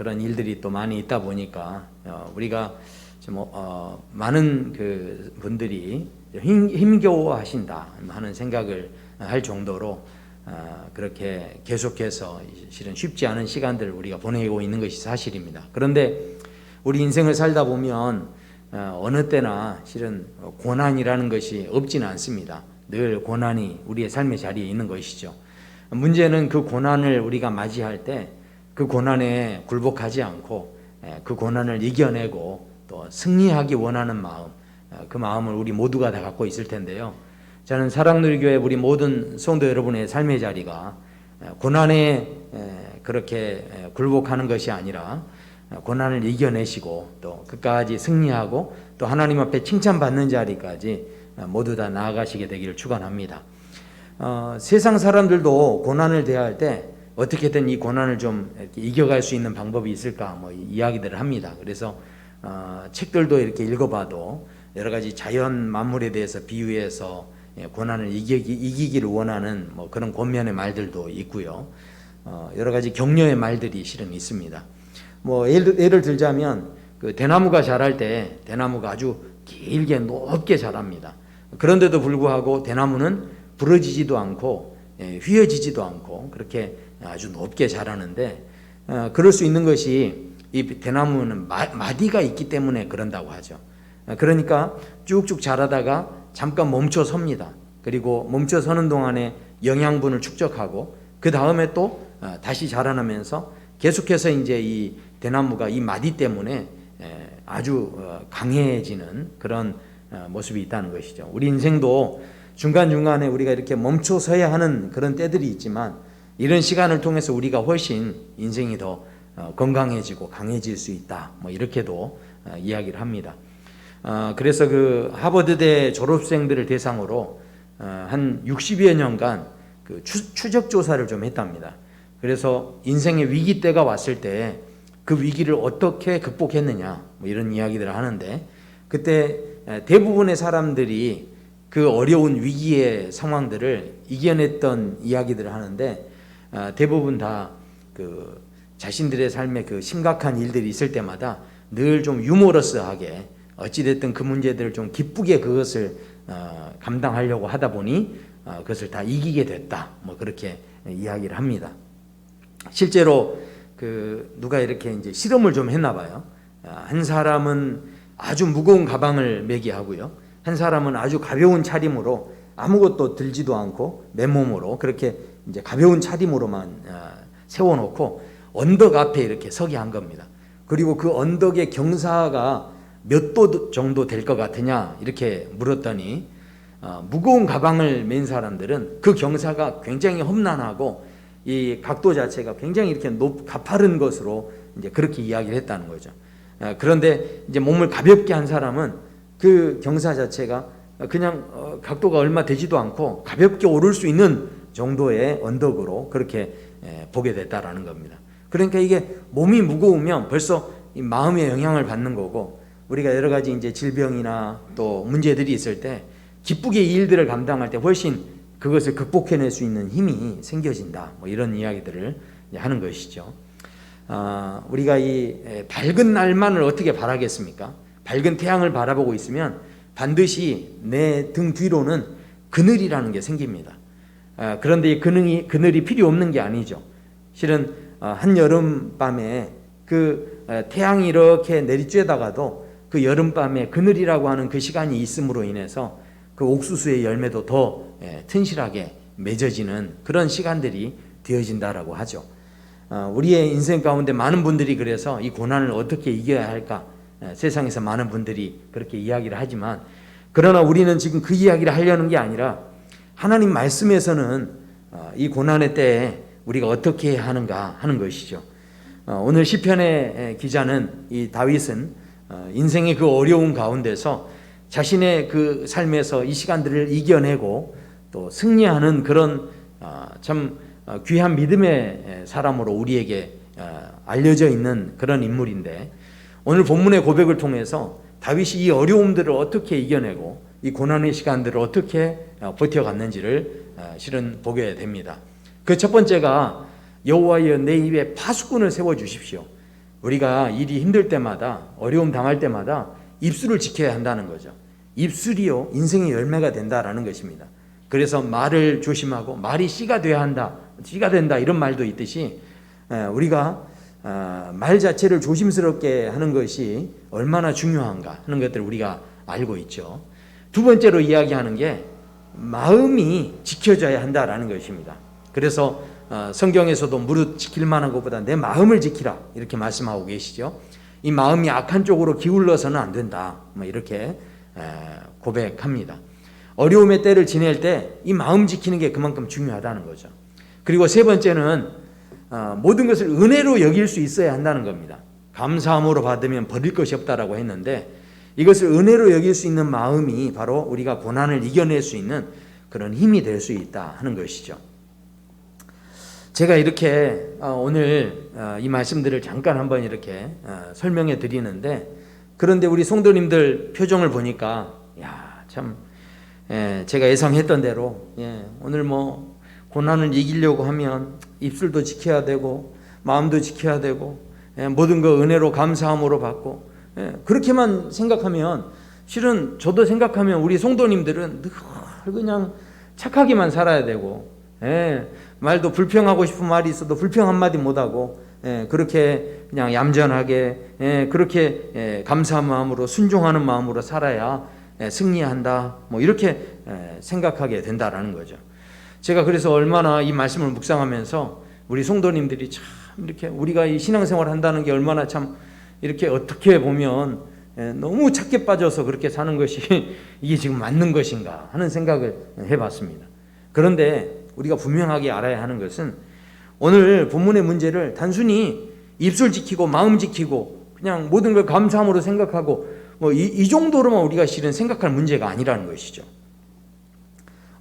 그런 일들이 또 많이 있다 보니까 우리가 좀 많은 그 분들이 힘겨워하신다 하는 생각을 할 정도로 그렇게 계속해서 실은 쉽지 않은 시간들을 우리가 보내고 있는 것이 사실입니다. 그런데 우리 인생을 살다 보면 어느 때나 실은 고난이라는 것이 없지는 않습니다. 늘 고난이 우리의 삶의 자리에 있는 것이죠. 문제는 그 고난을 우리가 맞이할 때 그 고난에 굴복하지 않고 그 고난을 이겨내고 또 승리하기 원하는 마음, 그 마음을 우리 모두가 다 갖고 있을 텐데요. 저는 사랑누리교회 우리 모든 성도 여러분의 삶의 자리가 고난에 그렇게 굴복하는 것이 아니라 고난을 이겨내시고 또 끝까지 승리하고 또 하나님 앞에 칭찬받는 자리까지 모두 다 나아가시게 되기를 축원합니다. 세상 사람들도 고난을 대할 때 어떻게든 이 고난을 좀 이렇게 이겨갈 수 있는 방법이 있을까 뭐 이야기들을 합니다. 그래서 책들도 이렇게 읽어봐도 여러 가지 자연 만물에 대해서 비유해서 고난을 이기기를 원하는 뭐 그런 권면의 말들도 있고요. 여러 가지 격려의 말들이 실은 있습니다. 뭐 예를 들자면 그 대나무가 자랄 때 대나무가 아주 길게 높게 자랍니다. 그런데도 불구하고 대나무는 부러지지도 않고 휘어지지도 않고 그렇게 아주 높게 자라는데 그럴 수 있는 것이 이 대나무는 마디가 있기 때문에 그런다고 하죠. 그러니까 쭉쭉 자라다가 잠깐 멈춰 섭니다. 그리고 멈춰 서는 동안에 영양분을 축적하고 그 다음에 또 다시 자라나면서 계속해서 이제 이 대나무가 이 마디 때문에 아주 강해지는 그런 모습이 있다는 것이죠. 우리 인생도 중간중간에 우리가 이렇게 멈춰 서야 하는 그런 때들이 있지만 이런 시간을 통해서 우리가 훨씬 인생이 더 건강해지고 강해질 수 있다. 뭐 이렇게도 이야기를 합니다. 그래서 그 하버드대 졸업생들을 대상으로 한 60여 년간 그 추적 조사를 좀 했답니다. 그래서 인생의 위기 때가 왔을 때 그 위기를 어떻게 극복했느냐 뭐 이런 이야기들을 하는데 그때 대부분의 사람들이 그 어려운 위기의 상황들을 이겨냈던 이야기들을 하는데 대부분 다 그 자신들의 삶에 그 심각한 일들이 있을 때마다 늘 좀 유머러스하게 어찌됐든 그 문제들을 좀 기쁘게 그것을 감당하려고 하다 보니 그것을 다 이기게 됐다. 뭐 그렇게 이야기를 합니다. 실제로 그 누가 이렇게 이제 실험을 좀 했나 봐요. 한 사람은 아주 무거운 가방을 매게 하고요. 한 사람은 아주 가벼운 차림으로 아무것도 들지도 않고 맨몸으로 그렇게 이제 가벼운 차림으로만 세워놓고 언덕 앞에 이렇게 서게 한 겁니다. 그리고 그 언덕의 경사가 몇 도 정도 될 것 같으냐 이렇게 물었더니 무거운 가방을 맨 사람들은 그 경사가 굉장히 험난하고 이 각도 자체가 굉장히 이렇게 가파른 것으로 이제 그렇게 이야기를 했다는 거죠. 그런데 이제 몸을 가볍게 한 사람은 그 경사 자체가 그냥 각도가 얼마 되지도 않고 가볍게 오를 수 있는 정도의 언덕으로 그렇게 보게 됐다라는 겁니다. 그러니까 이게 몸이 무거우면 벌써 이 마음의 영향을 받는 거고 우리가 여러 가지 이제 질병이나 또 문제들이 있을 때 기쁘게 이 일들을 감당할 때 훨씬 그것을 극복해낼 수 있는 힘이 생겨진다. 뭐 이런 이야기들을 하는 것이죠. 우리가 이 밝은 날만을 어떻게 바라겠습니까? 밝은 태양을 바라보고 있으면 반드시 내 등 뒤로는 그늘이라는 게 생깁니다. 그런데 이 그늘이 필요 없는 게 아니죠. 실은 한여름 밤에 그 태양이 이렇게 내리쬐다가도 그 여름밤에 그늘이라고 하는 그 시간이 있음으로 인해서 그 옥수수의 열매도 더 튼실하게 맺어지는 그런 시간들이 되어진다라고 하죠. 우리의 인생 가운데 많은 분들이 그래서 이 고난을 어떻게 이겨야 할까 세상에서 많은 분들이 그렇게 이야기를 하지만 그러나 우리는 지금 그 이야기를 하려는 게 아니라 하나님 말씀에서는 이 고난의 때에 우리가 어떻게 해야 하는가 하는 것이죠. 오늘 시편의 기자는 이 다윗은 인생의 그 어려운 가운데서 자신의 그 삶에서 이 시간들을 이겨내고 또 승리하는 그런 참 귀한 믿음의 사람으로 우리에게 알려져 있는 그런 인물인데 오늘 본문의 고백을 통해서 다윗이 이 어려움들을 어떻게 이겨내고 이 고난의 시간들을 어떻게 버텨갔는지를 실은 보게 됩니다. 그 첫 번째가 여호와여 내 입에 파수꾼을 세워주십시오. 우리가 일이 힘들 때마다, 어려움 당할 때마다 입술을 지켜야 한다는 거죠. 입술이요, 인생의 열매가 된다라는 것입니다. 그래서 말을 조심하고 말이 씨가 돼야 한다, 씨가 된다, 이런 말도 있듯이 우리가 말 자체를 조심스럽게 하는 것이 얼마나 중요한가 하는 것들을 우리가 알고 있죠. 두 번째로 이야기하는 게 마음이 지켜져야 한다라는 것입니다. 그래서 성경에서도 무릇 지킬 만한 것보다 내 마음을 지키라, 이렇게 말씀하고 계시죠. 이 마음이 악한 쪽으로 기울러서는 안 된다, 뭐 이렇게 고백합니다. 어려움의 때를 지낼 때 이 마음 지키는 게 그만큼 중요하다는 거죠. 그리고 세 번째는 모든 것을 은혜로 여길 수 있어야 한다는 겁니다. 감사함으로 받으면 버릴 것이 없다라고 했는데, 이것을 은혜로 여길 수 있는 마음이 바로 우리가 고난을 이겨낼 수 있는 그런 힘이 될 수 있다 하는 것이죠. 제가 이렇게 오늘 이 말씀들을 잠깐 한번 이렇게 설명해 드리는데, 그런데 우리 성도님들 표정을 보니까 참 제가 예상했던 대로 오늘 뭐 고난을 이기려고 하면 입술도 지켜야 되고 마음도 지켜야 되고 모든 거 은혜로 감사함으로 받고, 그렇게만 생각하면, 실은 저도 생각하면 우리 성도님들은 늘 그냥 착하게만 살아야 되고, 말도 불평하고 싶은 말이 있어도 불평 한마디 못하고, 그렇게 그냥 얌전하게, 그렇게 감사한 마음으로 순종하는 마음으로 살아야 승리한다, 뭐 이렇게 생각하게 된다라는 거죠. 제가 그래서 얼마나 이 말씀을 묵상하면서 우리 성도님들이 참 이렇게 우리가 이 신앙생활 한다는 게 얼마나 참 이렇게 어떻게 보면 너무 착해 빠져서 그렇게 사는 것이 이게 지금 맞는 것인가 하는 생각을 해봤습니다. 그런데 우리가 분명하게 알아야 하는 것은, 오늘 본문의 문제를 단순히 입술 지키고 마음 지키고 그냥 모든 걸 감사함으로 생각하고 뭐 이 정도로만 우리가 실은 생각할 문제가 아니라는 것이죠.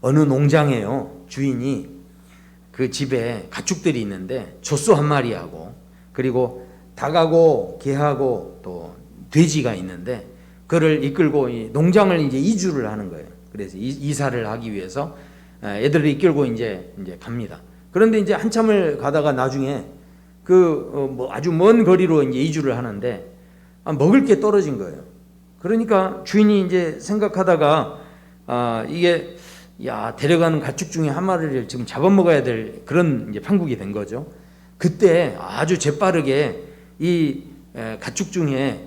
어느 농장에요, 주인이 그 집에 가축들이 있는데 젖소 한 마리하고 그리고 닭하고 개하고 또 돼지가 있는데, 그를 이끌고 이 농장을 이제 이주를 하는 거예요. 그래서 이사를 하기 위해서 애들을 이끌고 이제 갑니다. 그런데 이제 한참을 가다가 나중에 뭐 아주 먼 거리로 이제 이주를 하는데 먹을 게 떨어진 거예요. 그러니까 주인이 이제 생각하다가 이게 데려가는 가축 중에 한 마리를 지금 잡아먹어야 될 그런 이제 판국이 된 거죠. 그때 아주 재빠르게 이 가축 중에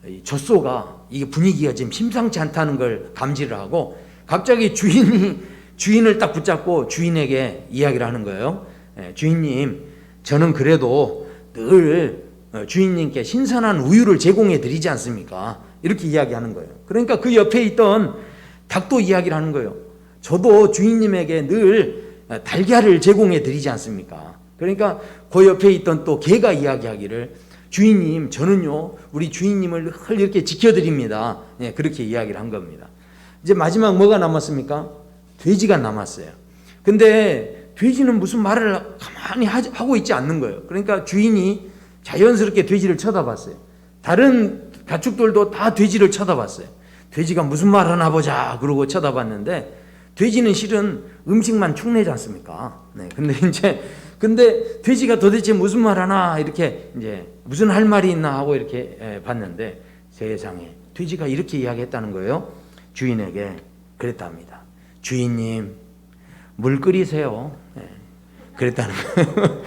이 젖소가 이게 분위기가 지금 심상치 않다는 걸 감지를 하고, 갑자기 주인을 딱 붙잡고 주인에게 이야기를 하는 거예요. 주인님, 저는 그래도 늘 주인님께 신선한 우유를 제공해 드리지 않습니까? 이렇게 이야기하는 거예요. 그러니까 그 옆에 있던 닭도 이야기를 하는 거예요. 저도 주인님에게 늘 달걀을 제공해 드리지 않습니까? 그러니까 그 옆에 있던 또 개가 이야기하기를, 주인님, 저는요 우리 주인님을 늘 이렇게 지켜드립니다. 그렇게 이야기를 한 겁니다. 이제 마지막 뭐가 남았습니까? 돼지가 남았어요. 근데 돼지는 무슨 말을 가만히 하고 있지 않는 거예요. 그러니까 주인이 자연스럽게 돼지를 쳐다봤어요. 다른 가축들도 다 돼지를 쳐다봤어요. 돼지가 무슨 말 하나 보자 그러고 쳐다봤는데, 돼지는 실은 음식만 축내지 않습니까? 근데 돼지가 도대체 무슨 말 하나 이렇게 이제 무슨 할 말이 있나 하고 이렇게 봤는데, 세상에 돼지가 이렇게 이야기했다는 거예요. 주인에게 그랬답니다. 주인님, 물 끓이세요. 그랬다는 거예요.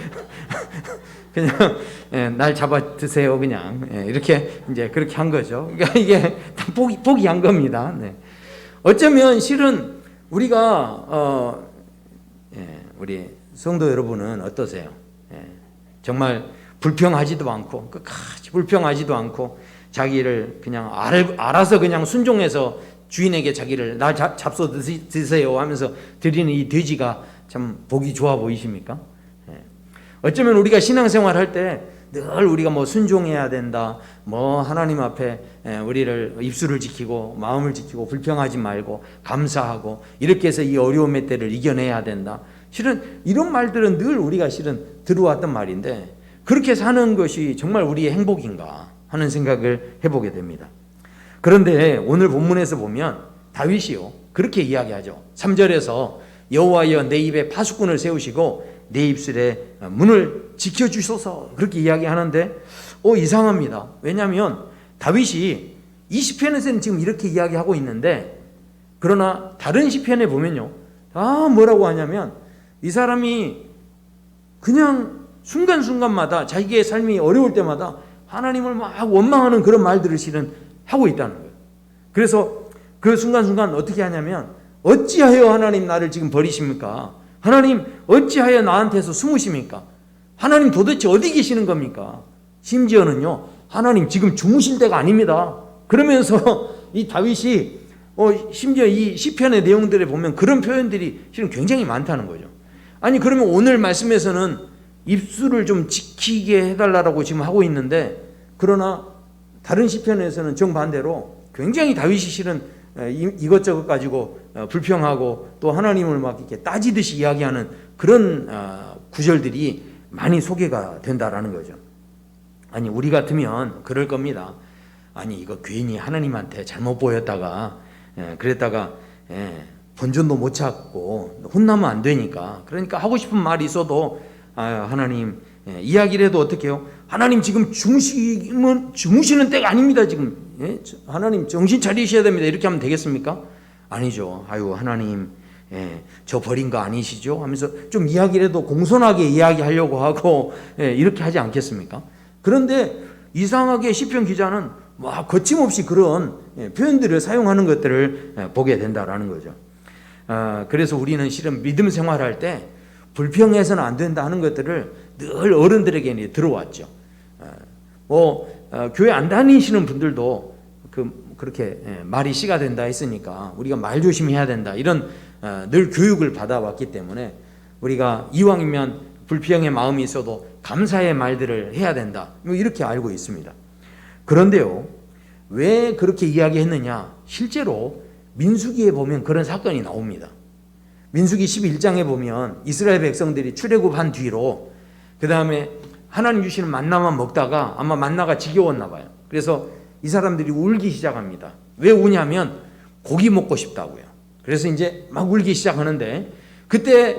그냥 날 잡아 드세요. 그냥 이렇게 이제 그렇게 한 거죠. 그러니까 이게 다 포기한 겁니다. 어쩌면 실은 우리가 우리 성도 여러분은 어떠세요? 정말 불평하지도 않고 끝까지 불평하지도 않고 자기를 그냥 알아서 그냥 순종해서 주인에게 자기를 날 잡숴 드세요 하면서 드리는 이 돼지가 참 보기 좋아 보이십니까? 어쩌면 우리가 신앙생활 할 때 늘 우리가 뭐 순종해야 된다, 뭐 하나님 앞에 우리를 입술을 지키고 마음을 지키고 불평하지 말고 감사하고 이렇게 해서 이 어려움의 때를 이겨내야 된다, 실은 이런 말들은 늘 우리가 실은 들어왔던 말인데, 그렇게 사는 것이 정말 우리의 행복인가 하는 생각을 해보게 됩니다. 그런데 오늘 본문에서 보면 다윗이요 그렇게 이야기하죠. 3절에서 여호와여 내 입에 파수꾼을 세우시고 내 입술에 문을 지켜주소서 그렇게 이야기하는데 이상합니다. 왜냐하면 다윗이 이 시편에서는 지금 이렇게 이야기하고 있는데 그러나 다른 시편에 보면요 뭐라고 하냐면 이 사람이 그냥 순간순간마다 자기의 삶이 어려울 때마다 하나님을 막 원망하는 그런 말들을 실은 하고 있다는 거예요. 그래서 그 순간순간 어떻게 하냐면 어찌하여 하나님 나를 지금 버리십니까? 하나님 어찌하여 나한테서 숨으십니까? 하나님 도대체 어디 계시는 겁니까? 심지어는요 하나님 지금 주무실 때가 아닙니다. 그러면서 이 다윗이 심지어 이 시편의 내용들에 보면 그런 표현들이 실은 굉장히 많다는 거죠. 아니 그러면 오늘 말씀에서는 입술을 좀 지키게 해달라고 지금 하고 있는데 그러나 다른 시편에서는 정반대로 굉장히 다윗이 실은 이것저것 가지고 불평하고 또 하나님을 막 이렇게 따지듯이 이야기하는 그런 구절들이 많이 소개가 된다라는 거죠. 아니 우리 같으면 그럴 겁니다. 아니 이거 괜히 하나님한테 잘못 보였다가 그랬다가 본전도 못 찾고 혼나면 안 되니까 그러니까 하고 싶은 말이 있어도 하나님 이야기를 해도 어떻게 해요? 하나님 지금 주무시는 때가 아닙니다. 지금 하나님 정신 차리셔야 됩니다. 이렇게 하면 되겠습니까? 아니죠. 아유 하나님 저 버린 거 아니시죠? 하면서 좀 이야기를 해도 공손하게 이야기하려고 하고 이렇게 하지 않겠습니까? 그런데 이상하게 시편 기자는 거침없이 그런 표현들을 사용하는 것들을 보게 된다라는 거죠. 그래서 우리는 실은 믿음 생활할 때 불평해서는 안 된다 하는 것들을 늘 어른들에게 들어왔죠. 교회 안 다니시는 분들도 그렇게 말이 씨가 된다 했으니까 우리가 말 조심해야 된다 이런 늘 교육을 받아왔기 때문에 우리가 이왕이면 불평의 마음이 있어도 감사의 말들을 해야 된다 이렇게 알고 있습니다. 그런데요 왜 그렇게 이야기했느냐, 실제로 민수기에 보면 그런 사건이 나옵니다. 민수기 11장에 보면 이스라엘 백성들이 출애굽한 뒤로 그 다음에 하나님 주시는 만나만 먹다가 아마 만나가 지겨웠나 봐요. 그래서 이 사람들이 울기 시작합니다. 왜 우냐면 고기 먹고 싶다고요. 그래서 이제 막 울기 시작하는데 그때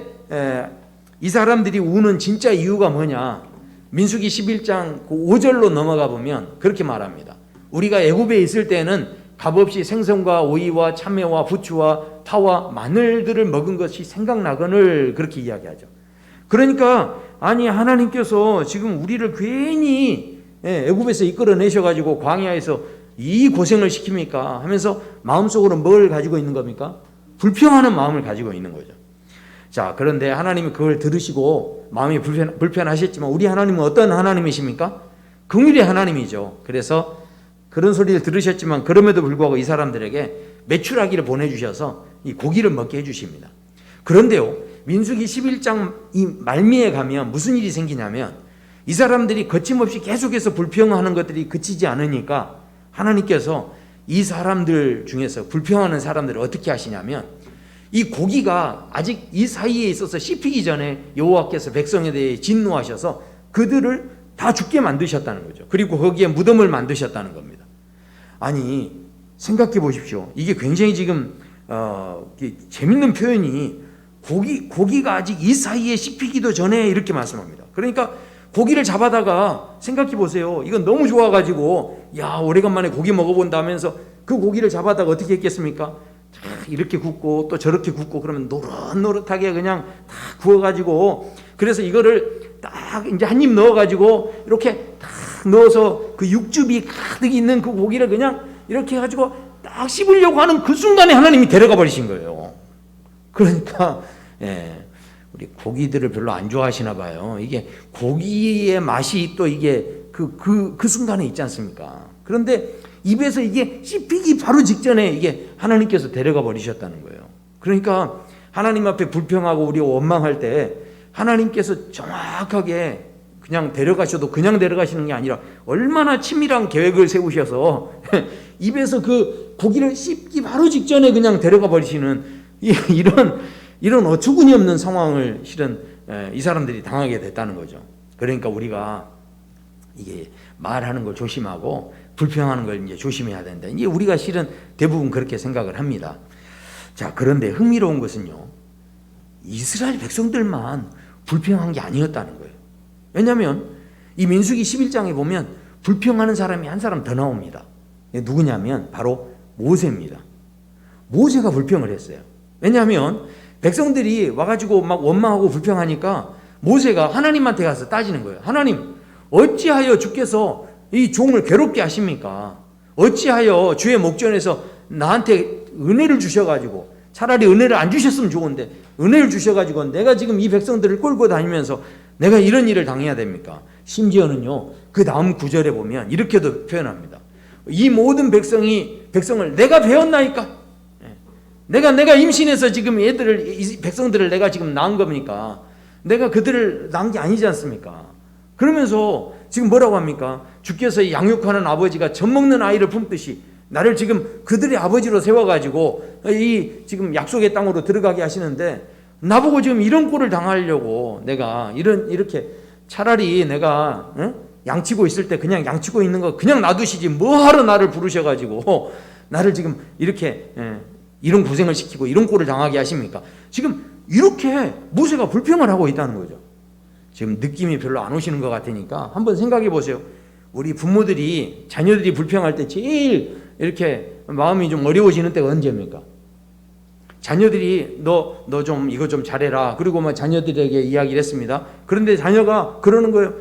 이 사람들이 우는 진짜 이유가 뭐냐, 민수기 11장 그 5절로 넘어가 보면 그렇게 말합니다. 우리가 애굽에 있을 때는 값없이 생선과 오이와 참외와 부추와 파와 마늘들을 먹은 것이 생각나거늘 그렇게 이야기하죠. 그러니까 아니 하나님께서 지금 우리를 괜히 애굽에서 이끌어내셔가지고 광야에서 이 고생을 시킵니까 하면서 마음속으로 뭘 가지고 있는 겁니까? 불평하는 마음을 가지고 있는 거죠. 자, 그런데 하나님이 그걸 들으시고 마음이 불편하셨지만 우리 하나님은 어떤 하나님이십니까? 긍휼의 하나님이죠. 그래서 그런 소리를 들으셨지만 그럼에도 불구하고 이 사람들에게 메추라기를 보내주셔서 이 고기를 먹게 해주십니다. 그런데요 민수기 11장 이 말미에 가면 무슨 일이 생기냐면 이 사람들이 거침없이 계속해서 불평하는 것들이 그치지 않으니까 하나님께서 이 사람들 중에서 불평하는 사람들을 어떻게 하시냐면 이 고기가 아직 이 사이에 있어서 씹히기 전에 여호와께서 백성에 대해 진노하셔서 그들을 다 죽게 만드셨다는 거죠. 그리고 거기에 무덤을 만드셨다는 겁니다. 아니 생각해 보십시오. 이게 굉장히 지금 재밌는 표현이 고기가 아직 이 사이에 씹히기도 전에 이렇게 말씀합니다. 그러니까 고기를 잡아다가 생각해 보세요. 이건 너무 좋아가지고 야 오래간만에 고기 먹어본다면서 그 고기를 잡아다가 어떻게 했겠습니까? 이렇게 굽고 또 저렇게 굽고 그러면 노릇노릇하게 그냥 다 구워가지고 그래서 이거를 딱 이제 한 입 넣어가지고 이렇게 딱 넣어서 그 육즙이 가득 있는 그 고기를 그냥 이렇게 해가지고 딱 씹으려고 하는 그 순간에 하나님이 데려가 버리신 거예요. 그러니까 우리 고기들을 별로 안 좋아하시나 봐요. 이게 고기의 맛이 또 이게 그 순간에 있지 않습니까? 그런데 입에서 이게 씹히기 바로 직전에 이게 하나님께서 데려가 버리셨다는 거예요. 그러니까 하나님 앞에 불평하고 우리가 원망할 때 하나님께서 정확하게 그냥 데려가셔도 그냥 데려가시는 게 아니라 얼마나 치밀한 계획을 세우셔서 입에서 그 고기를 씹기 바로 직전에 그냥 데려가 버리시는 이런 어처구니 없는 상황을 실은 이 사람들이 당하게 됐다는 거죠. 그러니까 우리가 이게 말하는 걸 조심하고 불평하는 걸 이제 조심해야 된다. 이제 우리가 실은 대부분 그렇게 생각을 합니다. 자, 그런데 흥미로운 것은요, 이스라엘 백성들만 불평한 게 아니었다는 거예요. 왜냐하면 이 민수기 11장에 보면 불평하는 사람이 한 사람 더 나옵니다. 누구냐면 바로 모세입니다. 모세가 불평을 했어요. 왜냐하면 백성들이 와가지고 막 원망하고 불평하니까 모세가 하나님한테 가서 따지는 거예요. 하나님, 어찌하여 주께서 이 종을 괴롭게 하십니까? 어찌하여 주의 목전에서 나한테 은혜를 주셔가지고, 차라리 은혜를 안 주셨으면 좋은데 은혜를 주셔가지고 내가 지금 이 백성들을 끌고 다니면서 내가 이런 일을 당해야 됩니까? 심지어는요, 그 다음 구절에 보면 이렇게도 표현합니다. 이 모든 백성을 내가 배웠나이까? 내가 임신해서 지금 이 백성들을 내가 지금 낳은 겁니까? 내가 그들을 낳은 게 아니지 않습니까? 그러면서 지금 뭐라고 합니까? 주께서 양육하는 아버지가 젖 먹는 아이를 품듯이 나를 지금 그들의 아버지로 세워가지고 이 지금 약속의 땅으로 들어가게 하시는데, 나보고 지금 이런 꼴을 당하려고 내가 이렇게 차라리 내가 양치고 있을 때 그냥 양치고 있는 거 그냥 놔두시지 뭐하러 나를 부르셔가지고 나를 지금 이렇게 이런 고생을 시키고 이런 꼴을 당하게 하십니까? 지금 이렇게 모세가 불평을 하고 있다는 거죠. 지금 느낌이 별로 안 오시는 것 같으니까 한번 생각해 보세요. 우리 부모들이 자녀들이 불평할 때 제일 이렇게 마음이 좀 어려워지는 때가 언제입니까? 자녀들이 너 좀 이거 좀 잘해라. 그리고 막 자녀들에게 이야기를 했습니다. 그런데 자녀가 그러는 거예요.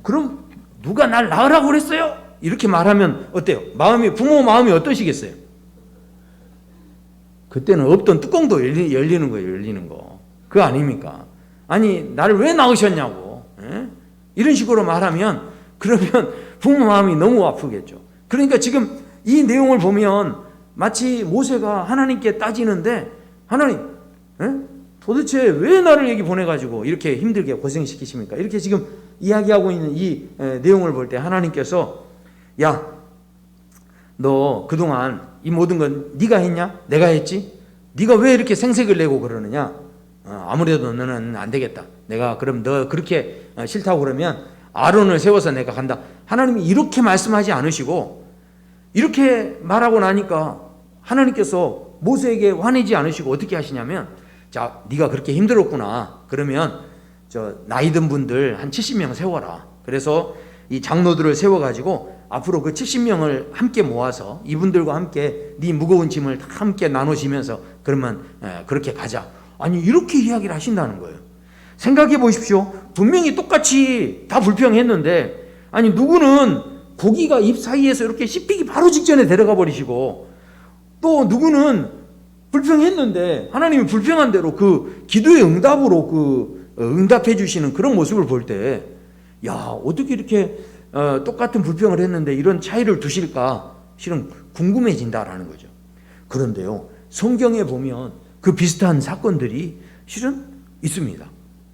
그럼 누가 날 낳으라고 그랬어요? 이렇게 말하면 어때요? 부모 마음이 어떠시겠어요? 그때는 없던 뚜껑도 열리는 거예요. 열리는 거. 그거 아닙니까? 아니, 나를 왜 낳으셨냐고. 이런 식으로 말하면 그러면 부모 마음이 너무 아프겠죠. 그러니까 지금 이 내용을 보면 마치 모세가 하나님께 따지는데, 하나님, 도대체 왜 나를 여기 보내가지고 이렇게 힘들게 고생시키십니까? 이렇게 지금 이야기하고 있는 이 내용을 볼 때 하나님께서, 야, 너 그동안 이 모든 건 네가 했냐? 내가 했지? 네가 왜 이렇게 생색을 내고 그러느냐? 아무래도 너는 안 되겠다. 내가 그럼 너 그렇게 싫다고 그러면 아론을 세워서 내가 간다. 하나님이 이렇게 말씀하지 않으시고, 이렇게 말하고 나니까 하나님께서 모세에게 화내지 않으시고 어떻게 하시냐면, 자, 네가 그렇게 힘들었구나. 그러면 저 나이 든 분들 한 70명 세워라. 그래서 이 장로들을 세워가지고 앞으로 그 70명을 함께 모아서 이분들과 함께 네 무거운 짐을 다 함께 나누시면서 그러면 그렇게 가자. 아니, 이렇게 이야기를 하신다는 거예요. 생각해 보십시오. 분명히 똑같이 다 불평했는데, 아니, 누구는 고기가 입 사이에서 이렇게 씹히기 바로 직전에 데려가 버리시고, 또 누구는 불평했는데 하나님이 불평한 대로 그 기도의 응답으로 응답해 주시는 그런 모습을 볼 때, 야, 어떻게 이렇게 똑같은 불평을 했는데 이런 차이를 두실까 실은 궁금해진다라는 거죠. 그런데요, 성경에 보면 그 비슷한 사건들이 실은 있습니다.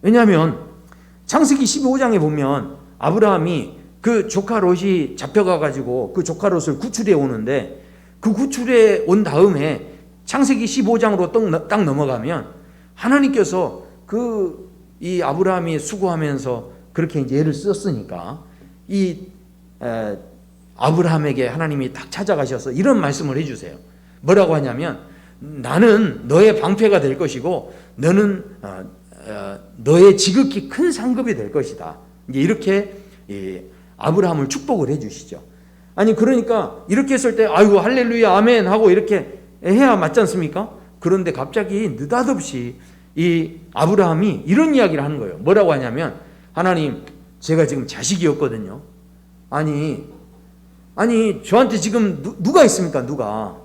왜냐하면 창세기 15장에 보면 아브라함이 그 조카 롯이 잡혀가가지고 그 조카 롯을 구출해 오는데, 그 구출해 온 다음에 창세기 15장으로 딱 넘어가면 하나님께서 이 아브라함이 수고하면서 그렇게 이제 애를 썼으니까 이 아브라함에게 하나님이 딱 찾아가셔서 이런 말씀을 해주세요. 뭐라고 하냐면, 나는 너의 방패가 될 것이고 너는 너의 지극히 큰 상급이 될 것이다. 이제 이렇게 아브라함을 축복을 해주시죠. 아니, 그러니까 이렇게 했을 때 아이고 할렐루야 아멘 하고 이렇게 해야 맞지 않습니까? 그런데 갑자기 느닷없이 이 아브라함이 이런 이야기를 하는 거예요. 뭐라고 하냐면, 하나님, 제가 지금 자식이었거든요. 아니 저한테 지금 누가 있습니까? 누가?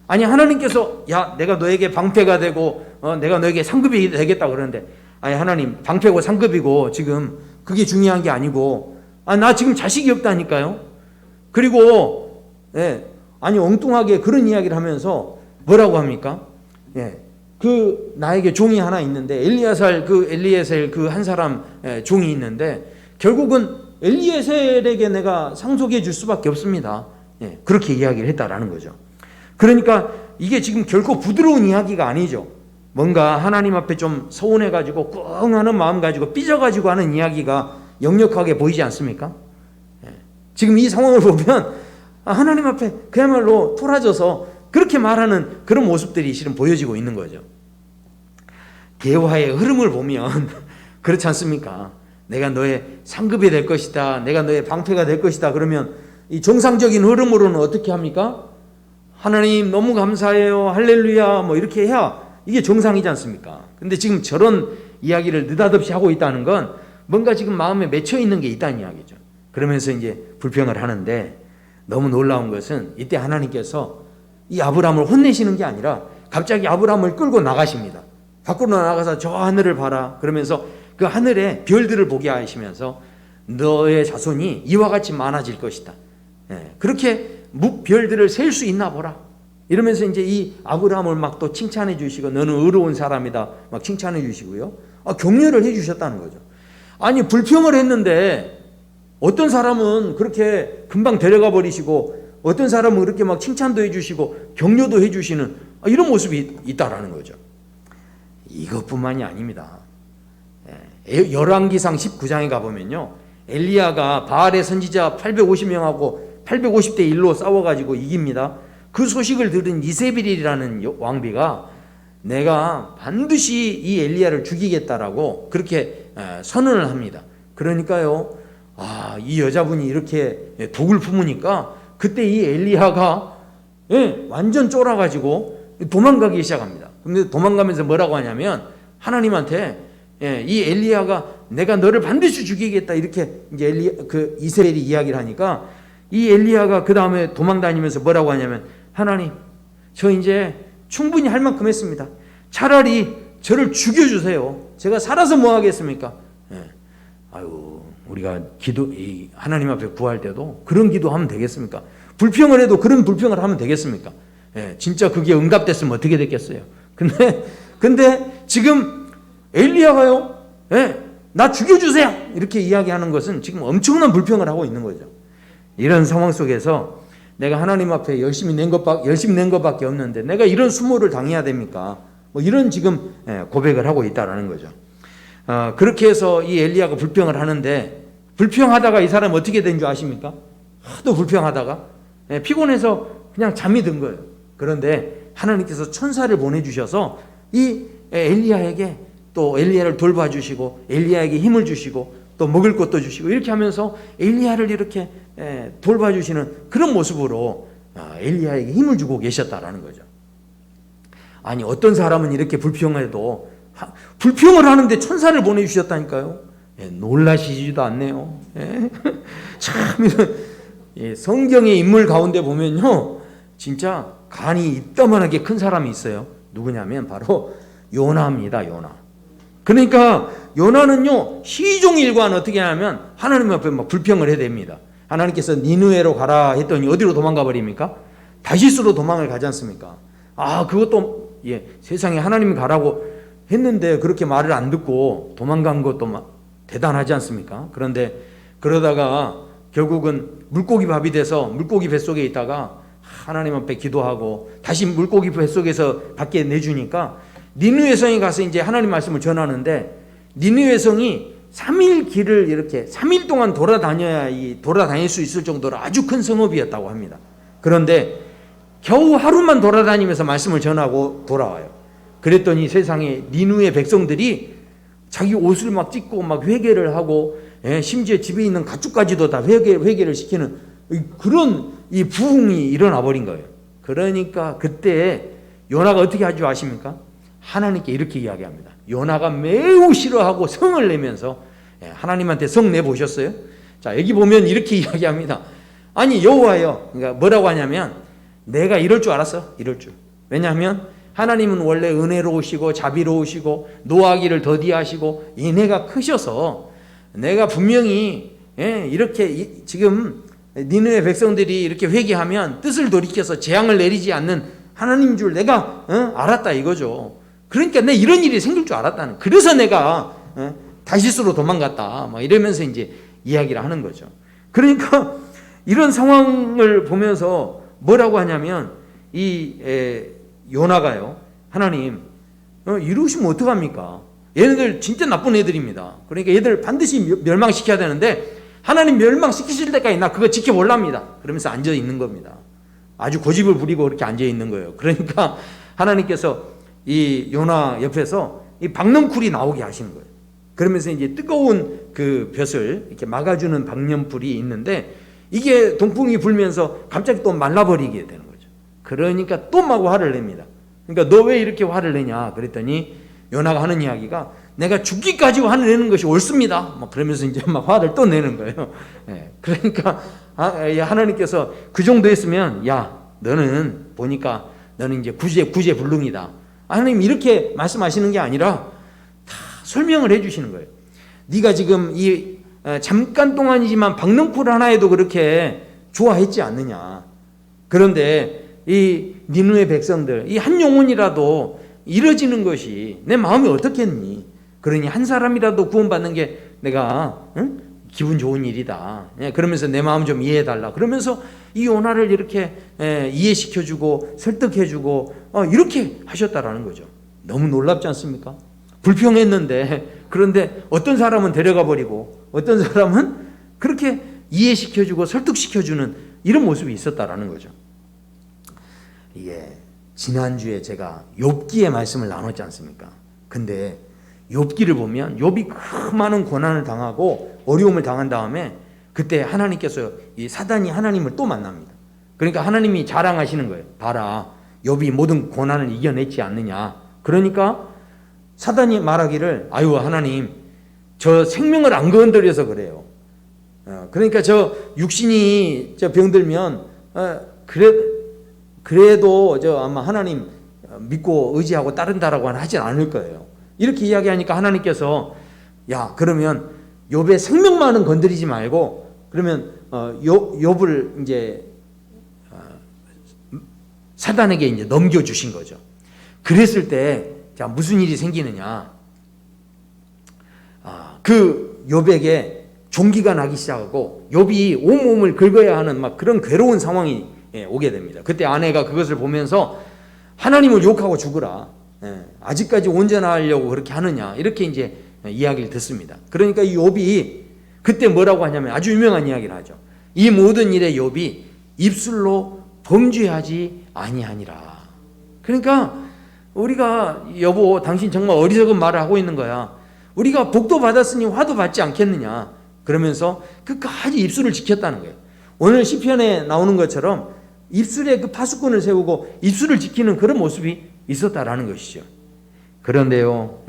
아니, 하나님께서 야, 내가 너에게 방패가 되고 내가 너에게 상급이 되겠다 그러는데, 아니, 하나님, 방패고 상급이고 지금 그게 중요한 게 아니고, 나 지금 자식이 없다니까요. 그리고 아니, 엉뚱하게 그런 이야기를 하면서 뭐라고 합니까? 나에게 종이 하나 있는데, 엘리에셀 그 한 사람 종이 있는데, 결국은 엘리에셀에게 내가 상속해 줄 수밖에 없습니다. 그렇게 이야기를 했다라는 거죠. 그러니까 이게 지금 결코 부드러운 이야기가 아니죠. 뭔가 하나님 앞에 좀 서운해가지고 꿍 하는 마음 가지고 삐져가지고 하는 이야기가 역력하게 보이지 않습니까? 지금 이 상황을 보면 하나님 앞에 그야말로 토라져서 그렇게 말하는 그런 모습들이 실은 보여지고 있는 거죠. 대화의 흐름을 보면 그렇지 않습니까? 내가 너의 상급이 될 것이다, 내가 너의 방패가 될 것이다. 그러면 이 정상적인 흐름으로는 어떻게 합니까? 하나님 너무 감사해요, 할렐루야, 뭐 이렇게 해야 이게 정상이지 않습니까? 근데 지금 저런 이야기를 느닷없이 하고 있다는 건 뭔가 지금 마음에 맺혀 있는 게 있다는 이야기죠. 그러면서 이제 불평을 하는데, 너무 놀라운 것은 이때 하나님께서 이 아브라함을 혼내시는 게 아니라 갑자기 아브라함을 끌고 나가십니다. 밖으로 나가서 저 하늘을 봐라. 그러면서 그 하늘에 별들을 보게 하시면서 너의 자손이 이와 같이 많아질 것이다. 그렇게 별들을 셀 수 있나 보라. 이러면서 이제 이 아브라함을 막 또 칭찬해 주시고, 너는 의로운 사람이다 막 칭찬해 주시고요. 격려를 해 주셨다는 거죠. 아니, 불평을 했는데 어떤 사람은 그렇게 금방 데려가 버리시고, 어떤 사람은 그렇게 막 칭찬도 해 주시고 격려도 해 주시는 이런 모습이 있다라는 거죠. 이것뿐만이 아닙니다. 열왕기상 19장에 가보면요, 엘리야가 바알의 선지자 850명하고 850대 1로 싸워가지고 이깁니다. 그 소식을 들은 이세벨이라는 왕비가 내가 반드시 이 엘리야를 죽이겠다라고 그렇게 선언을 합니다. 그러니까요, 이 여자분이 이렇게 독을 품으니까 그때 이 엘리야가 완전 쫄아가지고 도망가기 시작합니다. 근데 도망가면서 뭐라고 하냐면, 하나님한테 이 엘리야가 내가 너를 반드시 죽이겠다 이렇게 이제 이세벨이 이야기를 하니까, 이 엘리야가 그 다음에 도망다니면서 뭐라고 하냐면, 하나님, 저 이제 충분히 할 만큼 했습니다. 차라리 저를 죽여주세요. 제가 살아서 뭐 하겠습니까? 우리가 하나님 앞에 구할 때도 그런 기도하면 되겠습니까? 불평을 해도 그런 불평을 하면 되겠습니까? 진짜 그게 응답됐으면 어떻게 됐겠어요? 근데 지금 엘리야가요, 나 죽여주세요 이렇게 이야기하는 것은 지금 엄청난 불평을 하고 있는 거죠. 이런 상황 속에서 내가 하나님 앞에 열심히 낸 것밖에 없는데 내가 이런 수모를 당해야 됩니까? 뭐 이런 지금 고백을 하고 있다라는 거죠. 그렇게 해서 이 엘리야가 불평을 하는데, 불평하다가 이 사람 어떻게 된 줄 아십니까? 하도 불평하다가 피곤해서 그냥 잠이 든 거예요. 그런데 하나님께서 천사를 보내주셔서 이 엘리야에게 또 엘리야를 돌봐주시고, 엘리야에게 힘을 주시고, 또 먹을 것도 주시고, 이렇게 하면서 엘리야를 이렇게 돌봐주시는 그런 모습으로 엘리야에게 힘을 주고 계셨다라는 거죠. 아니, 어떤 사람은 이렇게 불평해도 불평을 하는데 천사를 보내주셨다니까요. 놀라시지도 않네요. 참, 성경의 인물 가운데 보면요, 진짜 간이 이따만하게 큰 사람이 있어요. 누구냐면 바로 요나입니다. 요나. 그러니까 요나는요, 시종일관 어떻게 하냐면 하나님 앞에 막 불평을 해야 됩니다. 하나님께서 니느웨로 가라 했더니 어디로 도망가 버립니까? 다시스로 도망을 가지 않습니까? 그것도 세상에 하나님이 가라고 했는데 그렇게 말을 안 듣고 도망간 것도 대단하지 않습니까? 그런데 그러다가 결국은 물고기 밥이 돼서 물고기 뱃속에 있다가 하나님 앞에 기도하고 다시 물고기 뱃속에서 밖에 내주니까 니느웨 성에 가서 이제 하나님 말씀을 전하는데, 니느웨 성이 3일 길을 이렇게 3일 동안 돌아다닐 수 있을 정도로 아주 큰 성읍이었다고 합니다. 그런데 겨우 하루만 돌아다니면서 말씀을 전하고 돌아와요. 그랬더니 세상에 니느웨 백성들이 자기 옷을 막 찢고 막 회개를 하고, 심지어 집에 있는 가축까지도 다 회개를 시키는 그런 이 부흥이 일어나 버린 거예요. 그러니까 그때 요나가 어떻게 하지 아십니까? 하나님께 이렇게 이야기합니다. 요나가 매우 싫어하고 성을 내면서, 하나님한테 성 내보셨어요? 자, 여기 보면 이렇게 이야기합니다. 아니, 여호와여, 그러니까 뭐라고 하냐면, 내가 이럴 줄 알았어. 이럴 줄. 왜냐하면 하나님은 원래 은혜로우시고 자비로우시고 노하기를 더디하시고 인애가 크셔서 내가 분명히 이렇게 지금 니느웨 백성들이 이렇게 회개하면 뜻을 돌이켜서 재앙을 내리지 않는 하나님인 줄 내가 알았다 이거죠. 그러니까 내 이런 일이 생길 줄 알았다는, 그래서 내가 다시스로 도망갔다 막 이러면서 이제 이야기를 하는 거죠. 그러니까 이런 상황을 보면서 뭐라고 하냐면, 이 요나가요, 하나님 이러시면 어떡합니까? 얘네들 진짜 나쁜 애들입니다. 그러니까 얘들 반드시 멸망시켜야 되는데 하나님 멸망시키실 때까지 나 그거 지켜볼랍니다. 그러면서 앉아 있는 겁니다. 아주 고집을 부리고 그렇게 앉아 있는 거예요. 그러니까 하나님께서 이 요나 옆에서 이 박넝쿨이 나오게 하시는 거예요. 그러면서 이제 뜨거운 그 볕을 이렇게 막아주는 방염불이 있는데 이게 동풍이 불면서 갑자기 또 말라버리게 되는 거죠. 그러니까 또 막 화를 냅니다. 그러니까 너 왜 이렇게 화를 내냐 그랬더니 요나가 하는 이야기가 내가 죽기까지 화를 내는 것이 옳습니다. 막 그러면서 이제 막 화를 또 내는 거예요. 그러니까 하나님께서 그 정도 했으면 야 너는 보니까 너는 이제 구제불능이다. 하나님 이렇게 말씀하시는 게 아니라 다 설명을 해주시는 거예요. 네가 지금 이 잠깐 동안이지만 박능풀 하나에도 그렇게 좋아했지 않느냐. 그런데 이 니느웨 백성들 이 한 영혼이라도 이뤄지는 것이 내 마음이 어떻겠니? 그러니 한 사람이라도 구원받는 게 내가 기분 좋은 일이다. 그러면서 내 마음 좀 이해해달라. 그러면서 이 요나를 이렇게 이해시켜주고 설득해주고 이렇게 하셨다라는 거죠. 너무 놀랍지 않습니까? 불평했는데 그런데 어떤 사람은 데려가 버리고 어떤 사람은 그렇게 이해시켜주고 설득시켜주는 이런 모습이 있었다라는 거죠. 이게 지난주에 제가 욥기의 말씀을 나눴지 않습니까? 근데 욥기를 보면 욥이 그 많은 고난을 당하고 어려움을 당한 다음에 그때 하나님께서 이 사단이 하나님을 또 만납니다. 그러니까 하나님이 자랑하시는 거예요. 봐라, 욥이 모든 고난을 이겨냈지 않느냐. 그러니까 사단이 말하기를 아유 하나님 저 생명을 안 건드려서 그래요. 그러니까 저 육신이 저 병들면 그래도 저 아마 하나님 믿고 의지하고 따른다라고 하진 않을 거예요. 이렇게 이야기하니까 하나님께서 야 그러면 욥의 생명만은 건드리지 말고 그러면 욥을 이제 사단에게 이제 넘겨주신 거죠. 그랬을 때 자 무슨 일이 생기느냐? 그 욥에게 종기가 나기 시작하고 욥이 온몸을 긁어야 하는 막 그런 괴로운 상황이 오게 됩니다. 그때 아내가 그것을 보면서 하나님을 욕하고 죽으라. 아직까지 온전하려고 그렇게 하느냐 이렇게 이제 이야기를 듣습니다. 그러니까 이 욥이 그때 뭐라고 하냐면 아주 유명한 이야기를 하죠. 이 모든 일에 욥이 입술로 범죄하지 아니하니라. 그러니까 우리가 여보 당신 정말 어리석은 말을 하고 있는 거야. 우리가 복도 받았으니 화도 받지 않겠느냐. 그러면서 끝까지 입술을 지켰다는 거예요. 오늘 시편에 나오는 것처럼 입술에 그 파수꾼을 세우고 입술을 지키는 그런 모습이 있었다라는 것이죠. 그런데요,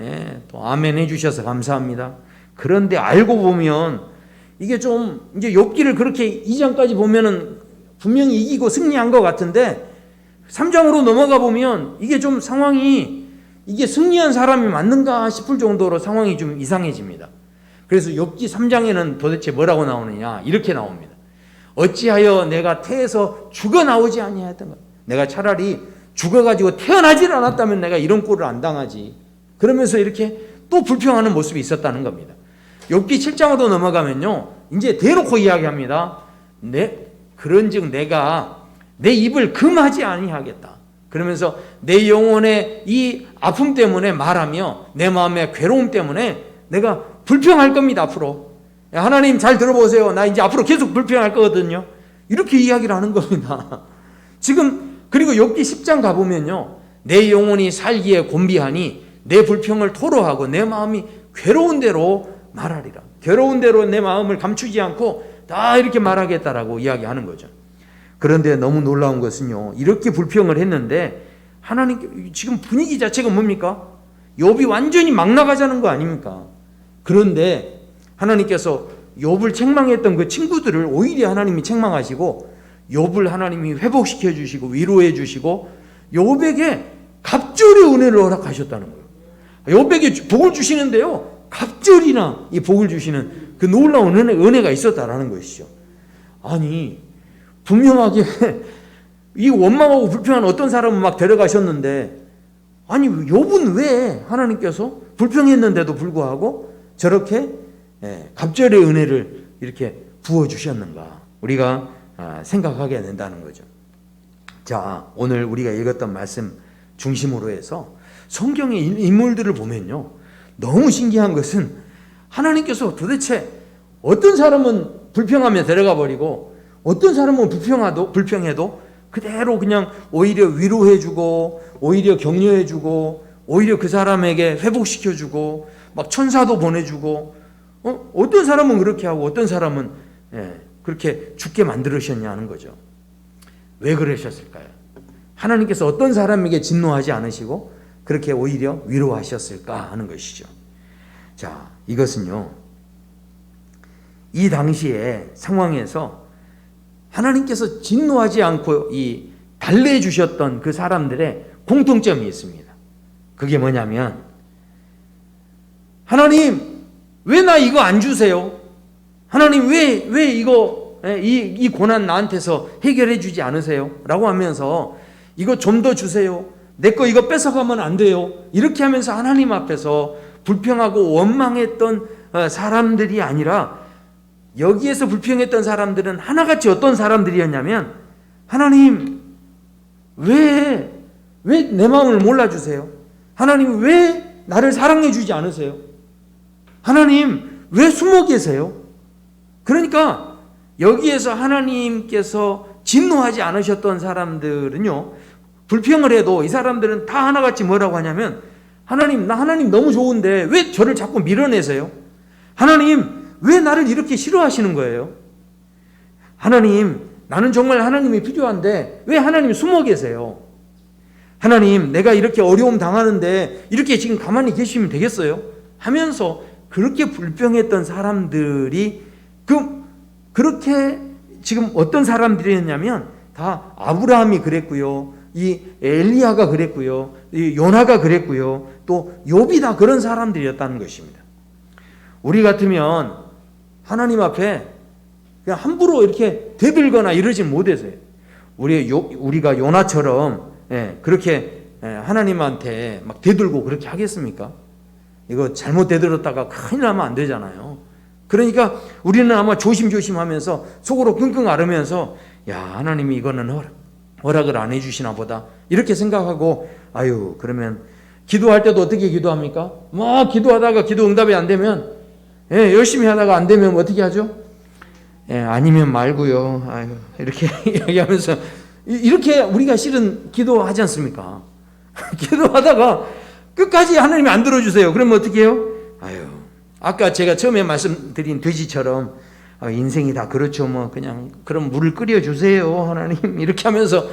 또 아멘 해주셔서 감사합니다. 그런데 알고 보면 이게 좀 이제 욥기를 그렇게 2장까지 보면은 분명히 이기고 승리한 것 같은데 3장으로 넘어가 보면 이게 좀 상황이 이게 승리한 사람이 맞는가 싶을 정도로 상황이 좀 이상해집니다. 그래서 욥기 3장에는 도대체 뭐라고 나오느냐 이렇게 나옵니다. 어찌하여 내가 태에서 죽어 나오지 아니하였던가. 내가 차라리 죽어가지고 태어나질 않았다면 내가 이런 꼴을 안 당하지. 그러면서 이렇게 또 불평하는 모습이 있었다는 겁니다. 욥기 7장으로 넘어가면요 이제 대놓고 이야기합니다. 그런즉 내가 내 입을 금하지 아니하겠다. 그러면서 내 영혼의 이 아픔 때문에 말하며 내 마음의 괴로움 때문에 내가 불평할 겁니다. 앞으로 하나님 잘 들어보세요. 나 이제 앞으로 계속 불평할 거거든요. 이렇게 이야기를 하는 겁니다. 지금 그리고 욥기 10장 가보면요 내 영혼이 살기에 곤비하니 내 불평을 토로하고 내 마음이 괴로운 대로 말하리라. 괴로운 대로 내 마음을 감추지 않고 다 이렇게 말하겠다라고 이야기하는 거죠. 그런데 너무 놀라운 것은요 이렇게 불평을 했는데 하나님 지금 분위기 자체가 뭡니까? 욥이 완전히 막 나가자는 거 아닙니까? 그런데 하나님께서 욥을 책망했던 그 친구들을 오히려 하나님이 책망하시고 욥을 하나님이 회복시켜 주시고 위로해 주시고 욥에게 갑절의 은혜를 허락하셨다는 거예요. 욥에게 복을 주시는데요 갑절이나 이 복을 주시는 그 놀라운 은혜가 있었다라는 것이죠. 아니 분명하게 이 원망하고 불평한 어떤 사람은 막 데려가셨는데 아니 욥은 왜 하나님께서 불평했는데도 불구하고 저렇게 갑절의 은혜를 이렇게 부어주셨는가 우리가 생각하게 된다는 거죠. 자 오늘 우리가 읽었던 말씀 중심으로 해서 성경의 인물들을 보면요 너무 신기한 것은 하나님께서 도대체 어떤 사람은 불평하며 데려가 버리고 어떤 사람은 불평해도 그대로 그냥 오히려 위로해주고 오히려 격려해주고 오히려 그 사람에게 회복시켜주고 막 천사도 보내주고, 어떤 사람은 그렇게 하고 어떤 사람은 그렇게 죽게 만들으셨냐는 거죠. 왜 그러셨을까요? 하나님께서 어떤 사람에게 진노하지 않으시고 그렇게 오히려 위로하셨을까 하는 것이죠. 자, 이것은요, 이 당시의 상황에서 하나님께서 진노하지 않고 달래주셨던 그 사람들의 공통점이 있습니다. 그게 뭐냐면, 하나님 왜 나 이거 안 주세요? 하나님 왜 이거 이 고난 나한테서 해결해 주지 않으세요? 라고 하면서 이거 좀 더 주세요. 내 거 이거 뺏어가면 안 돼요. 이렇게 하면서 하나님 앞에서 불평하고 원망했던 사람들이 아니라, 여기에서 불평했던 사람들은 하나같이 어떤 사람들이었냐면, 하나님 왜 내 마음을 몰라주세요? 하나님 왜 나를 사랑해 주지 않으세요? 하나님 왜 숨어 계세요? 그러니까 여기에서 하나님께서 진노하지 않으셨던 사람들은요, 불평을 해도 이 사람들은 다 하나같이 뭐라고 하냐면, 하나님, 나 하나님 너무 좋은데 왜 저를 자꾸 밀어내세요? 하나님 왜 나를 이렇게 싫어하시는 거예요? 하나님, 나는 정말 하나님이 필요한데 왜 하나님 숨어 계세요? 하나님, 내가 이렇게 어려움 당하는데 이렇게 지금 가만히 계시면 되겠어요? 하면서 그렇게 불평했던 사람들이 그렇게 지금 어떤 사람들이었냐면, 다 아브라함이 그랬고요, 이 엘리야가 그랬고요, 이 요나가 그랬고요, 또 욥이 다 그런 사람들이었다는 것입니다. 우리 같으면 하나님 앞에 그냥 함부로 이렇게 대들거나 이러지 못해서요. 우리가 요나처럼 그렇게 하나님한테 막 대들고 그렇게 하겠습니까? 이거 잘못 대들었다가 큰일 나면 안 되잖아요. 그러니까 우리는 아마 조심조심 하면서 속으로 끙끙 앓으면서, 야, 하나님이 이거는 허락을 안 해주시나 보다, 이렇게 생각하고, 아유, 그러면 기도할 때도 어떻게 기도합니까? 막 기도하다가 기도 응답이 안 되면, 열심히 하다가 안 되면 어떻게 하죠? 아니면 말고요. 아유, 이렇게 이야기하면서, 이렇게 우리가 실은 기도하지 않습니까? 기도하다가 끝까지 하나님이 안 들어주세요. 그러면 어떻게 해요? 아유, 아까 제가 처음에 말씀드린 돼지처럼, 인생이 다 그렇죠. 뭐 그냥 그럼 물을 끓여주세요, 하나님. 이렇게 하면서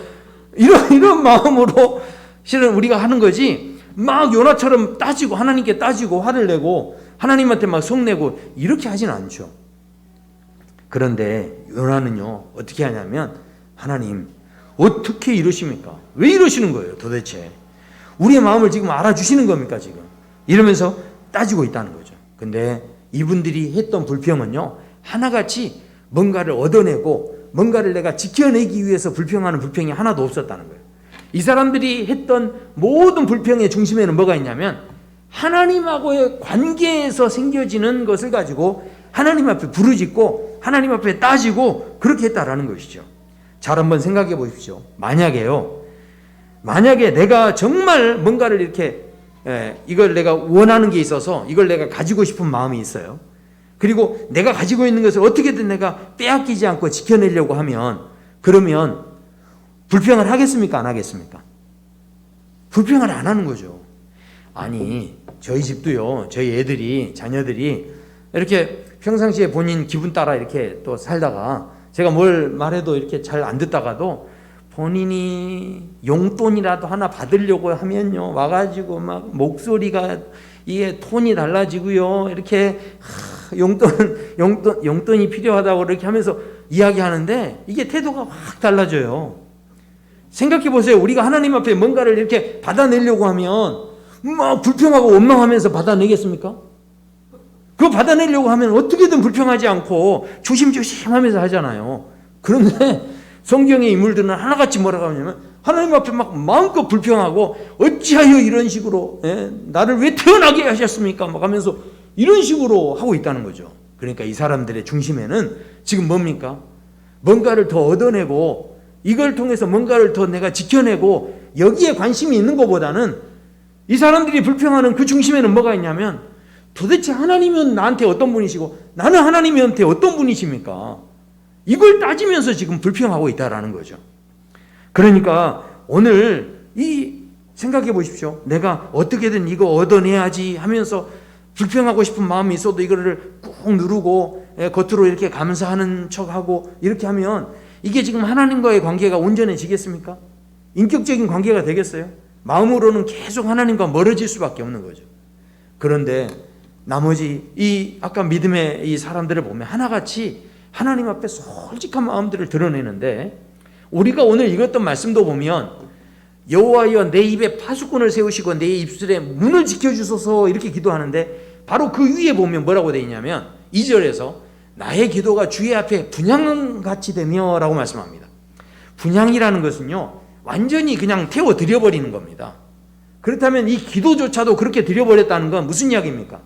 이런 마음으로 실은 우리가 하는 거지, 막 요나처럼 따지고 하나님께 따지고 화를 내고 하나님한테 막 성내고 이렇게 하진 않죠. 그런데 요나는요, 어떻게 하냐면, 하나님 어떻게 이러십니까? 왜 이러시는 거예요 도대체? 우리의 마음을 지금 알아주시는 겁니까 지금? 이러면서 따지고 있다는 거죠. 근데 이분들이 했던 불평은요, 하나같이 뭔가를 얻어내고 뭔가를 내가 지켜내기 위해서 불평하는 불평이 하나도 없었다는 거예요. 이 사람들이 했던 모든 불평의 중심에는 뭐가 있냐면, 하나님하고의 관계에서 생겨지는 것을 가지고 하나님 앞에 부르짖고 하나님 앞에 따지고 그렇게 했다라는 것이죠. 잘 한번 생각해 보십시오. 만약에 내가 정말 뭔가를 이렇게 이걸 내가 원하는 게 있어서 이걸 내가 가지고 싶은 마음이 있어요. 그리고 내가 가지고 있는 것을 어떻게든 내가 빼앗기지 않고 지켜내려고 하면, 그러면 불평을 하겠습니까? 안 하겠습니까? 불평을 안 하는 거죠. 아니, 저희 집도요, 저희 애들이, 자녀들이 이렇게 평상시에 본인 기분 따라 이렇게 또 살다가 제가 뭘 말해도 이렇게 잘 안 듣다가도 본인이 용돈이라도 하나 받으려고 하면요, 와가지고 막 목소리가 이게 톤이 달라지고요, 이렇게 용돈이 필요하다고 이렇게 하면서 이야기하는데 이게 태도가 확 달라져요. 생각해 보세요. 우리가 하나님 앞에 뭔가를 이렇게 받아내려고 하면 막 불평하고 원망하면서 받아내겠습니까? 그거 받아내려고 하면 어떻게든 불평하지 않고 조심조심 하면서 하잖아요. 그런데 성경의 인물들은 하나같이 뭐라고 하냐면, 하나님 앞에 막 마음껏 불평하고, 어찌하여 이런 식으로 나를 왜 태어나게 하셨습니까? 막 하면서 이런 식으로 하고 있다는 거죠. 그러니까 이 사람들의 중심에는 지금 뭡니까? 뭔가를 더 얻어내고 이걸 통해서 뭔가를 더 내가 지켜내고 여기에 관심이 있는 것보다는, 이 사람들이 불평하는 그 중심에는 뭐가 있냐면, 도대체 하나님은 나한테 어떤 분이시고 나는 하나님한테 어떤 분이십니까? 이걸 따지면서 지금 불평하고 있다라는 거죠. 그러니까 오늘 생각해 보십시오. 내가 어떻게든 이거 얻어내야지 하면서 불평하고 싶은 마음이 있어도 이거를 꾹 누르고 겉으로 이렇게 감사하는 척하고 이렇게 하면 이게 지금 하나님과의 관계가 온전해지겠습니까? 인격적인 관계가 되겠어요? 마음으로는 계속 하나님과 멀어질 수밖에 없는 거죠. 그런데 나머지 이 아까 믿음의 이 사람들을 보면 하나같이 하나님 앞에 솔직한 마음들을 드러내는데, 우리가 오늘 읽었던 말씀도 보면 여호와여 내 입에 파수꾼을 세우시고 내 입술에 문을 지켜주소서 이렇게 기도하는데, 바로 그 위에 보면 뭐라고 되어 있냐면 2절에서 나의 기도가 주의 앞에 분향같이 되며 라고 말씀합니다. 분향이라는 것은요 완전히 그냥 태워 드려버리는 겁니다. 그렇다면 이 기도조차도 그렇게 드려버렸다는 건 무슨 이야기입니까?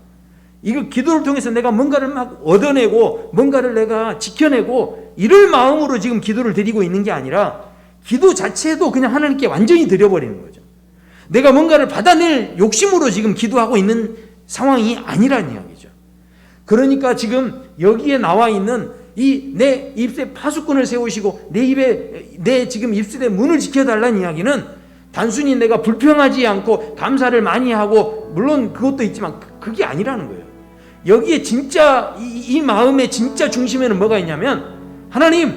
이거 기도를 통해서 내가 뭔가를 막 얻어내고 뭔가를 내가 지켜내고 이럴 마음으로 지금 기도를 드리고 있는 게 아니라 기도 자체도 그냥 하나님께 완전히 드려버리는 거죠. 내가 뭔가를 받아낼 욕심으로 지금 기도하고 있는 상황이 아니라는 이야기죠. 그러니까 지금 여기에 나와 있는 이 내 입에 파수꾼을 세우시고 내 지금 입술에 문을 지켜달라는 이야기는 단순히 내가 불평하지 않고 감사를 많이 하고, 물론 그것도 있지만 그게 아니라는 거예요. 여기에 진짜 이 마음의 진짜 중심에는 뭐가 있냐면, 하나님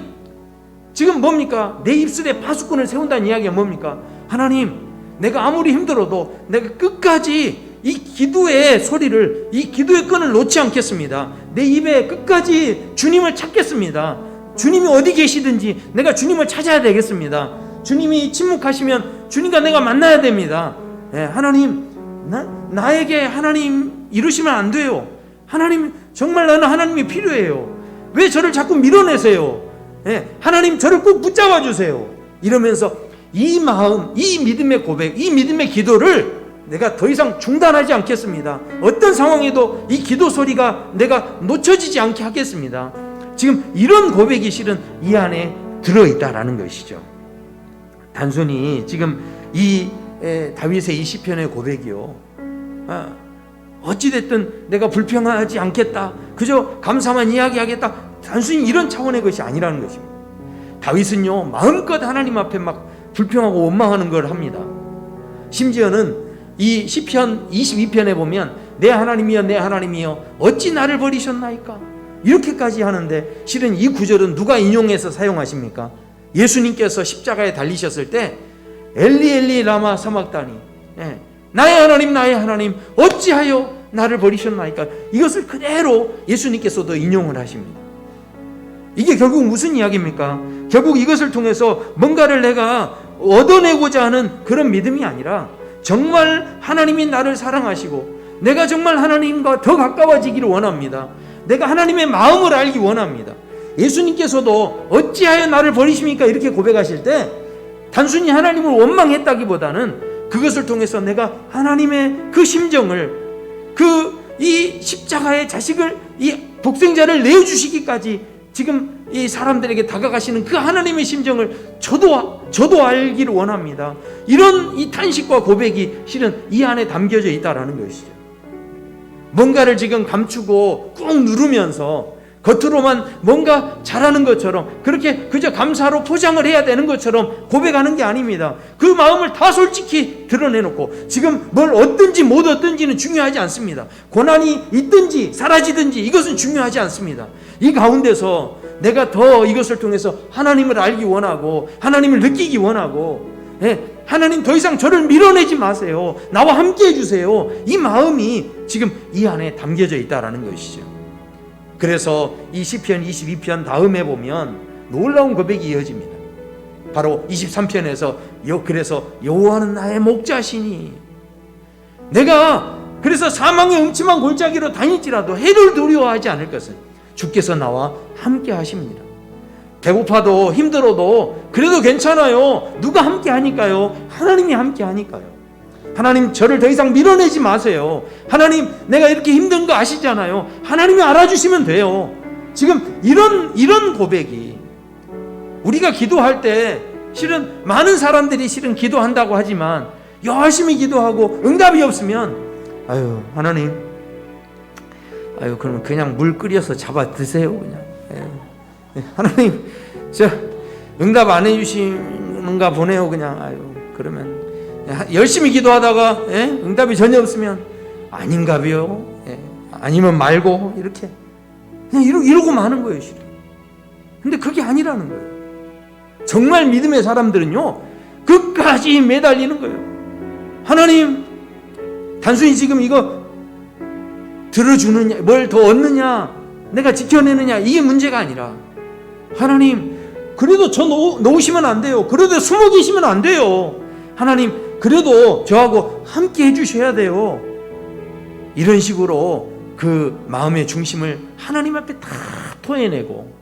지금 뭡니까? 내 입술에 파수꾼을 세운다는 이야기가 뭡니까? 하나님 내가 아무리 힘들어도 내가 끝까지 이 기도의 소리를, 이 기도의 끈을 놓지 않겠습니다. 내 입에 끝까지 주님을 찾겠습니다. 주님이 어디 계시든지 내가 주님을 찾아야 되겠습니다. 주님이 침묵하시면 주님과 내가 만나야 됩니다. 하나님 나에게 하나님 이루시면 안 돼요. 하나님 정말 나는 하나님이 필요해요. 왜 저를 자꾸 밀어내세요? 하나님 저를 꼭 붙잡아 주세요. 이러면서 이 마음, 이 믿음의 고백, 이 믿음의 기도를 내가 더 이상 중단하지 않겠습니다. 어떤 상황에도 이 기도 소리가 내가 놓쳐지지 않게 하겠습니다. 지금 이런 고백이 실은 이 안에 들어있다라는 것이죠. 단순히 지금 이 다윗의 이 시편의 고백이요, 어찌됐든 내가 불평하지 않겠다, 그저 감사만 이야기하겠다, 단순히 이런 차원의 것이 아니라는 것입니다. 다윗은요 마음껏 하나님 앞에 막 불평하고 원망하는 걸 합니다. 심지어는 이 시편 22편에 보면 내 하나님이여 내 하나님이여 어찌 나를 버리셨나이까, 이렇게까지 하는데, 실은 이 구절은 누가 인용해서 사용하십니까? 예수님께서 십자가에 달리셨을 때 엘리 엘리 라마 사막다니, 나의 하나님 어찌하여 나를 버리셨나이까, 이것을 그대로 예수님께서도 인용을 하십니다. 이게 결국 무슨 이야기입니까? 결국 이것을 통해서 뭔가를 내가 얻어내고자 하는 그런 믿음이 아니라, 정말 하나님이 나를 사랑하시고 내가 정말 하나님과 더 가까워지기를 원합니다. 내가 하나님의 마음을 알기 원합니다. 예수님께서도 어찌하여 나를 버리십니까 이렇게 고백하실 때 단순히 하나님을 원망했다기보다는 그것을 통해서 내가 하나님의 그 심정을, 이 십자가의 자식을, 이 독생자를 내어주시기까지 지금 이 사람들에게 다가가시는 그 하나님의 심정을 저도 알기를 원합니다. 이런 이 탄식과 고백이 실은 이 안에 담겨져 있다라는 것이죠. 뭔가를 지금 감추고 꾹 누르면서 겉으로만 뭔가 잘하는 것처럼, 그렇게 그저 감사로 포장을 해야 되는 것처럼 고백하는 게 아닙니다. 그 마음을 다 솔직히 드러내놓고, 지금 뭘 얻든지 못 얻든지는 중요하지 않습니다. 고난이 있든지 사라지든지 이것은 중요하지 않습니다. 이 가운데서 내가 더 이것을 통해서 하나님을 알기 원하고 하나님을 느끼기 원하고, 하나님 더 이상 저를 밀어내지 마세요, 나와 함께 해주세요, 이 마음이 지금 이 안에 담겨져 있다는 것이죠. 그래서 이 시편 22편 다음에 보면 놀라운 고백이 이어집니다. 바로 23편에서 그래서 여호와는 나의 목자시니, 내가 그래서 사망의 음침한 골짜기로 다닐지라도 해를 두려워하지 않을 것은 주께서 나와 함께 하십니다. 배고파도 힘들어도 그래도 괜찮아요. 누가 함께 하니까요? 하나님이 함께 하니까요. 하나님 저를 더 이상 밀어내지 마세요. 하나님 내가 이렇게 힘든 거 아시잖아요. 하나님이 알아주시면 돼요. 지금 이런 고백이, 우리가 기도할 때 실은 많은 사람들이 실은 기도한다고 하지만 열심히 기도하고 응답이 없으면 하나님 그러면 그냥 물 끓여서 잡아 드세요 그냥. 하나님 저 응답 안 해주시는가 보네요 그냥. 그러면 열심히 기도하다가 응답이 전혀 없으면 아닌가비요. 아니면 말고 이렇게 그냥 이러고 마는 거예요, 실은. 근데 그게 아니라는 거예요. 정말 믿음의 사람들은요, 끝까지 매달리는 거예요. 하나님, 단순히 지금 이거 들어주느냐, 뭘 더 얻느냐, 내가 지켜내느냐, 이게 문제가 아니라, 하나님, 그래도 저 놓으시면 안 돼요. 그래도 숨어 계시면 안 돼요. 하나님, 그래도 저하고 함께 해주셔야 돼요. 이런 식으로 그 마음의 중심을 하나님 앞에 다 토해내고,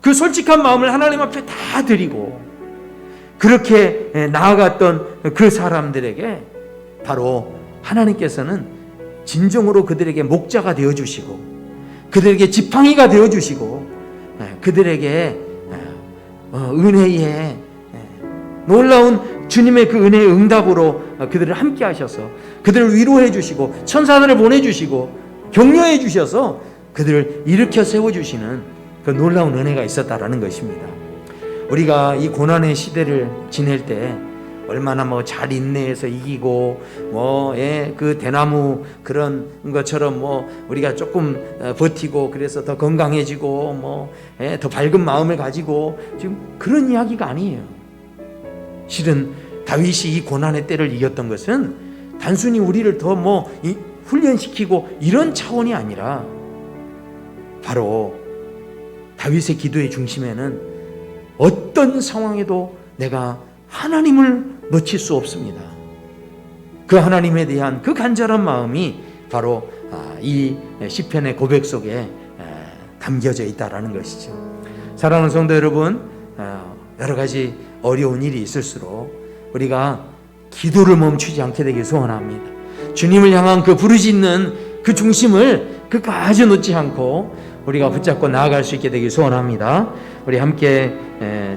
그 솔직한 마음을 하나님 앞에 다 드리고, 그렇게 나아갔던 그 사람들에게 바로 하나님께서는 진정으로 그들에게 목자가 되어주시고, 그들에게 지팡이가 되어주시고, 그들에게 은혜의 놀라운 주님의 그 은혜의 응답으로 그들을 함께 하셔서 그들을 위로해 주시고 천사들을 보내주시고 격려해 주셔서 그들을 일으켜 세워주시는 그 놀라운 은혜가 있었다라는 것입니다. 우리가 이 고난의 시대를 지낼 때 얼마나 잘 인내해서 이기고 그 대나무 그런 것처럼 우리가 조금 버티고 그래서 더 건강해지고 더 밝은 마음을 가지고 지금 그런 이야기가 아니에요. 실은 다윗이 이 고난의 때를 이겼던 것은 단순히 우리를 더 훈련시키고 이런 차원이 아니라 바로 다윗의 기도의 중심에는 어떤 상황에도 내가 하나님을 놓칠 수 없습니다. 그 하나님에 대한 그 간절한 마음이 바로 이 시편의 고백 속에 담겨져 있다라는 것이죠. 사랑하는 성도 여러분, 여러 가지 어려운 일이 있을수록 우리가 기도를 멈추지 않게 되길 소원합니다. 주님을 향한 그 부르짖는 그 중심을 끝까지 놓지 않고 우리가 붙잡고 나아갈 수 있게 되길 소원합니다. 우리 함께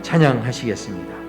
찬양하시겠습니다.